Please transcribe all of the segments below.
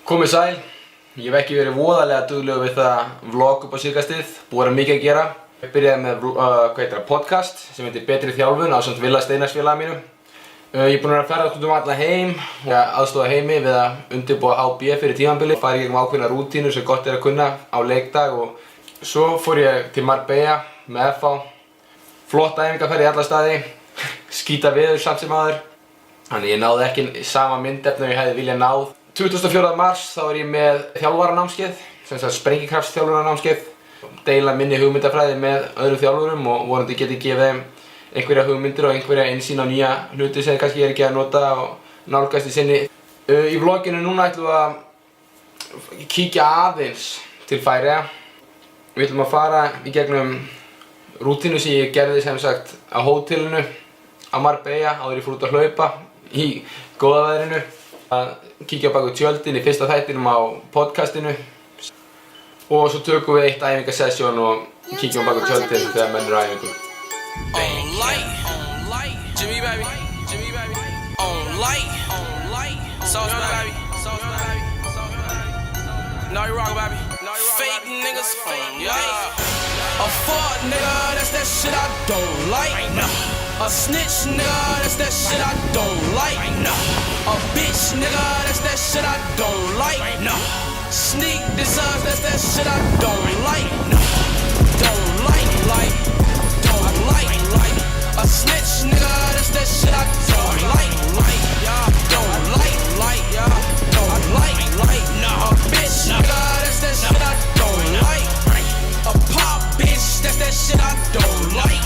Komið sæl, ég hef ekki verið voðalega duglegur við það vlog upp á síðkastið, búið að vera mikið að gera. Ég byrjaði með podcast sem heitir Betri þjálfun ásamt Villa Steinarsfélaga mínu. Ég er búinn að vera að ferðast út um alla heim og aðstoða heimi við að undirbúa HB fyrir tímabilið. Farið í gegnum ákveðnar rútínur sem gott er að kunna á leikdag og svo fór ég til Marbella með FH. Flott æfingarferð í alla staði, skíta veður samt sem áður. Þannig ég náði ekki sama myndefni og ég hefði viljað náð. 24. mars þá er ég með þjálfaranámskeið, sem sagt sprengikraftsþjálfaranámskeið. Deila minni hugmyndafræði með öðrum þjálfurum og vonandi geti gefið þeim einhverja hugmyndir og einhverja innsýn á nýja hluti sem kannski ég er ekki að nota og nálgast í sinni. Í vloginu núna ætlum við að kíkja aðeins til Færeyja. Við ætlum að fara í gegnum rútínu sem ég gerði sem sagt á hótelinu á Marbella áður ég fór út að hlaupa í góða veðrinu. Að kíkja bak við tjöldin í fyrsta þættinum á podcastinu og svo tökum við eitt æfingasessjón og kíkjum bak við tjöldin þegar menn eru á æfingu. Jimmy baby, on light, sauce baby, no you wrong baby, fake niggas, yeah. A fraud nigga, that's that shit I don't like. A snitch nigga, that's that shit I don't like. A bitch nigga, that's that shit I don't like. Sneak designs, that's that shit I don't like. Don't like. A snitch nigga, that's that shit I don't like. Don't like, don't like. A bitch nigga, that's that shit I don't like. A pop bitch, that's that shit I don't like.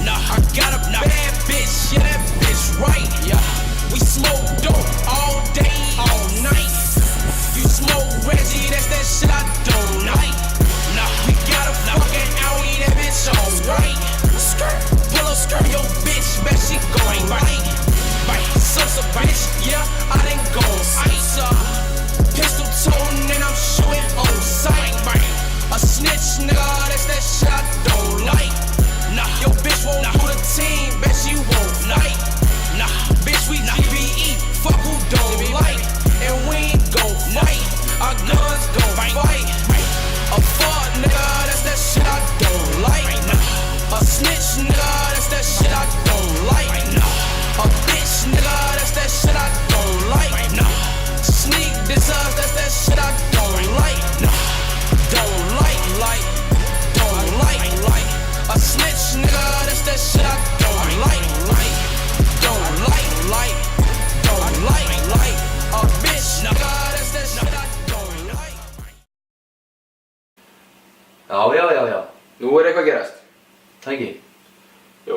I got a bad bitch, yeah that bitch right. We smoke dope all day, all night. You smoke Reggie, that's that shit I don't like. We got a fucking Audi, that bitch alright. Pull up skirt, yo bitch, bet she going right. Sosa bitch, yeah, I done gone ice. Pistol tone and I'm shooting on sight. A snitch nigga, that's that shit I don't like. Yo bitch won't do the team, bet she won't fight. Bitch we GBE, fuck who don't like. And we ain't gon' fight, our guns gon' fight. A fuck nigga, that's that shit I don't like. A snitch nigga, that's that shit I don't like. A bitch nigga, that's that shit I don't like. Sneak designs, that's that shit I don't like. Don't like. A snitch nigga, that's that shit I don't like. Don't like. A bitch nigga, that's that shit I don't like. Já. Nú er eitthvað að gerast. Það ekki? Jú.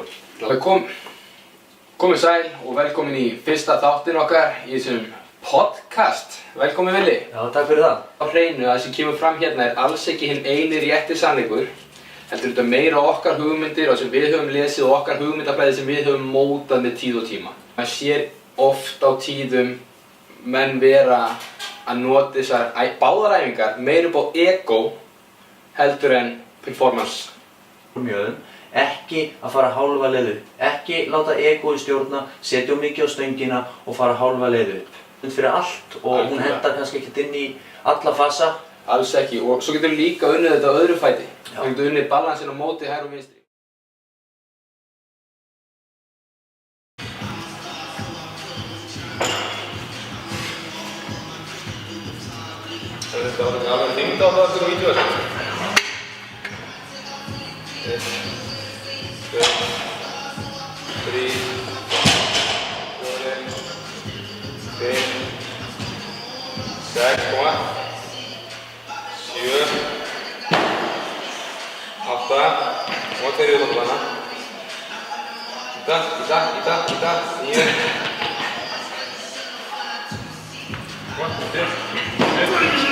Komið sæl og velkomin í fyrsta þáttin okkar í þessum podcast. Velkomin Villi. Já, takk fyrir það. Á hreinu að það sem kemur fram hérna er alls ekki hinn eini rétti sannleikur. Heldur þetta meira okkar hugmyndir og sem við höfum lesið og okkar hugmyndafræði sem við höfum mótað með tíð og tíma. Man sér oft á tíðum menn vera að nota þessar báðar æfingar meira upp á ego heldur en performance. Ekki að fara hálfa leið upp. Ekki láta egoið stjórna, setja mikið á stöngina og fara hálfa leið upp. Fyrir allt og hún hendar kannski ekkert inn í alla fasa. Alls ekki og svo getur líka unnið þetta á öðru fæti. Þú getur unnið balansinn á móti hægri og vinstri. Þetta var alveg þyngd á það okkur vídeó. 1, 2, 3, 4, 5, 6, koma. 7, 8, og þeir eru þarna. Íta, 9.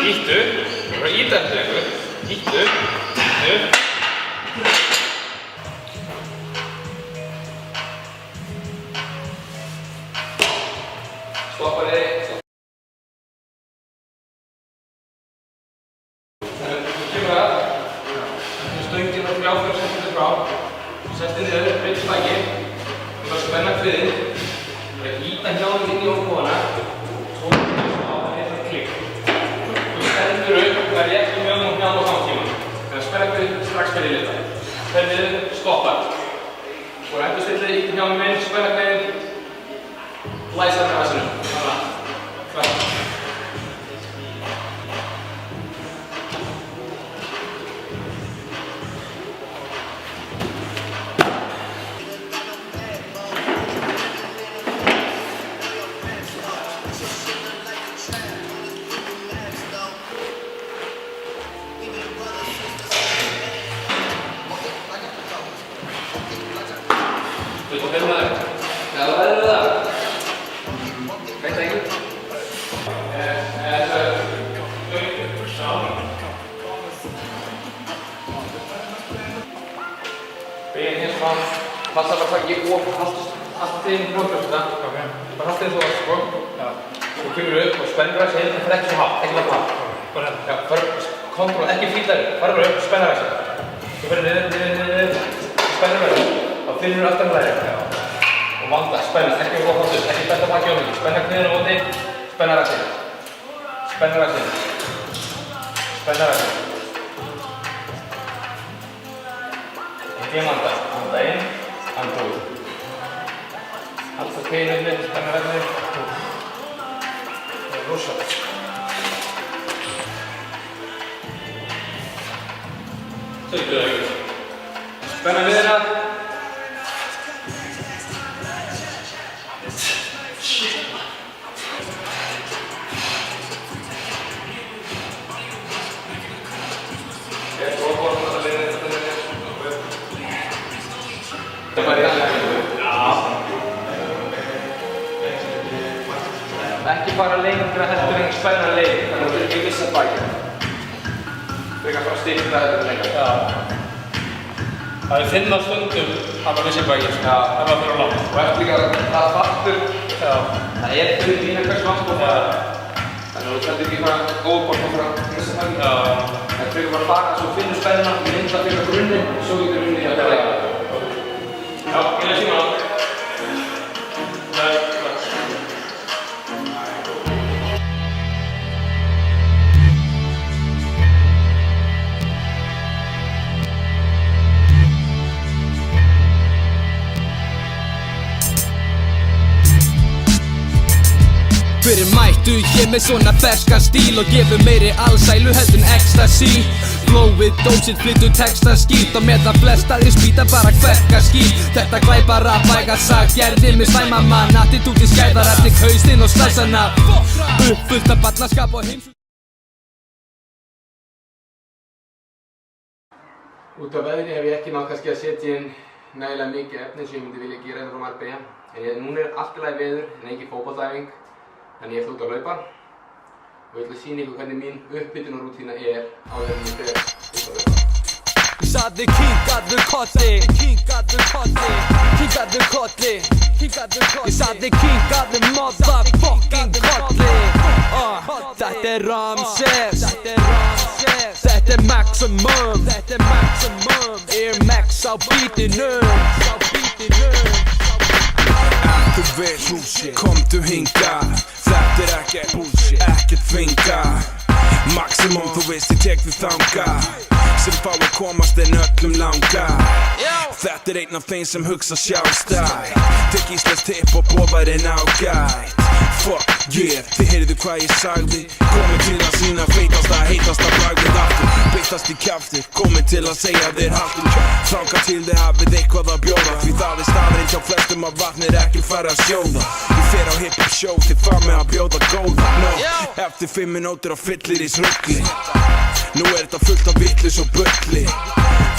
Íttu, bara íta eftir einhver. Íttu, upp. Stoppa þig. Stöngin og 3-4 cm frá. Sest þig niður, vill slagi. Þú þarf að spenna kviðinn. Það er að íta hjálminn inn í ofnbúana. Svo á það heitir klikk. er rétt mjög á saman tíma. Þegar spennagrið strax fyrir lita. Ferðið stoppar. Og endurstillið í hjálmum minn, spennagriðin. Læsa með rassinum. Þannig að, frætt. Þú ert að finna þér. Já, það verður það. Veit það ekki? Beginn hér fram. Passa bara að taka ekki of allt inn í blóðbrjóst þetta. Bara allt inn svo að sko. Svo kemur upp og spennur þessi hérna fyrir ekki svo hátt. Ekki láta hátt. Bara hérna. Já, kontról, ekki flýta þér. Farðu bara upp og spenna þessi. Svo fyrir niður. Spennur þessi. Þá finnur þú aftan hlæri. Og vanda, spenna, ekki of hátt upp. Ekki betta baki á mikið. Spenna kniðinu á móti. Spenna rassin. Spenna rassin. Spenna rassin. Ekki anda. Anda inn. Anda út. Halda kniðinu, spenna rassin. Það er rosalegt. Tökðu það ekki. Spenna miðina. Ekki fara lengra heldur en spenna leið, þannig að þú ekki missa bækja. Frekar fara styrkra heldur en lengra. Já. Það er finna stundum að maður missa bækja, ef maður fyrir á langt. Og eftir líka það fattur, það er fyrir þína hvers vanskóð það. Þannig að þú heldur ekki fara góðbort og fara að missa bækja. Það frekar bara fara svo finnur spenna, mynda fyrir grunninn, svo getur grunninn hjá það leika. Já, ég lesi maður. Fyrir mættu hér með svona ferskan stíl og gefur meiri alsælu heldur en ecstasy. Flowið, dósið, flyttu texta skýrt og meðan flest aðrir spýta bara hverka skýrt. Þetta glæpa rap, vægast sagt, gerðir með slæma mann. Attitúti skæðar eftir hausinn og slæsana. Uppfullt af barnaskap og heimsum. Út af veðri hef ég ekki náð kannski að setja inn nægilega mikið efni sem ég myndi vilja gera hérna frá Marbella. En núna er allt í lagi veður en engin fótboltaæfing. Þannig ég ætla út að hlaupa og ég ætla að sýna ykkur hvernig mín upphitunarrútína er áður en ég fer út að hlaupa. Sagði kinkaðu kolli, kinkaðu kolli, kinkaðu kolli, kinkaðu kolli. Ég sagði kinkaðu motherfucking kolli. Þetta er Ramses, þetta er Ramses, þetta er maximum, þetta er maximum. Air Max á beatinum, á beatinum. Þú veist, komdu hingað. Þetta er ekkert bullshit, ekkert þvinga. Maximum, þú veist, ég tek þig þangað. Sem fá að komast en öllum langa. Þetta er einn af þeim sem hugsa sjálfstætt. Tek íslenskt hiphop og væri nágætt. Fuck yeah, þið heyrðu hvað ég sagði. Komin til að sína feitasta, heitasta bragðið aftur. Beitast í kjaftir, komin til að segja þér haltur. Þangað til þið hafið eitthvað að bjóða. Því það er staðurinn hjá flestum að vatnir ekki fara að sjóða. Ég fer á hip-hop show, þið far með að bjóða góða. No, eftir 5 minútur á fyllir í srugli. Nú er þetta fullt af vitlaus og bulli.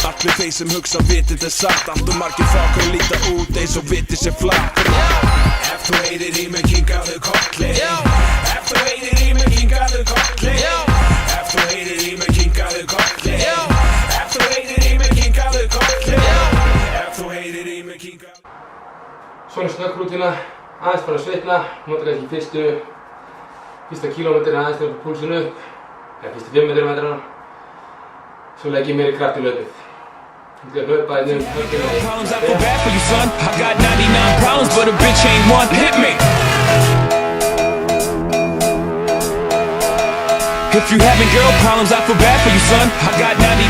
Allir þeir sem hugsa vitið er satt. Allt og margir fákar líta út eins og vitið sé flatt. Ef þú heyrir í mig, kinkaðu kolli. Ef þú heyrir í mig, kinkaðu kolli. Ef þú heyrir í mig, kinkaðu kolli. Ef þú heyrir í mig, kinkaðu kolli. Ef þú heyrir í mig, kinkaðu. Svona snöggrútína, aðeins bara að svitna. Nota kannski fyrsta kílómetrin aðeins til að fá púlsinn upp. Eða fyrstu 5 metrana. Svo legg ég meiri kraft í hlaupið. Ég ætla að hlaupa hérna höfðina í. I feel bad for you, son. I got 99 problems, but a bitch ain't one. Hit me. If you having girl problems, I feel bad for you, son. I got 90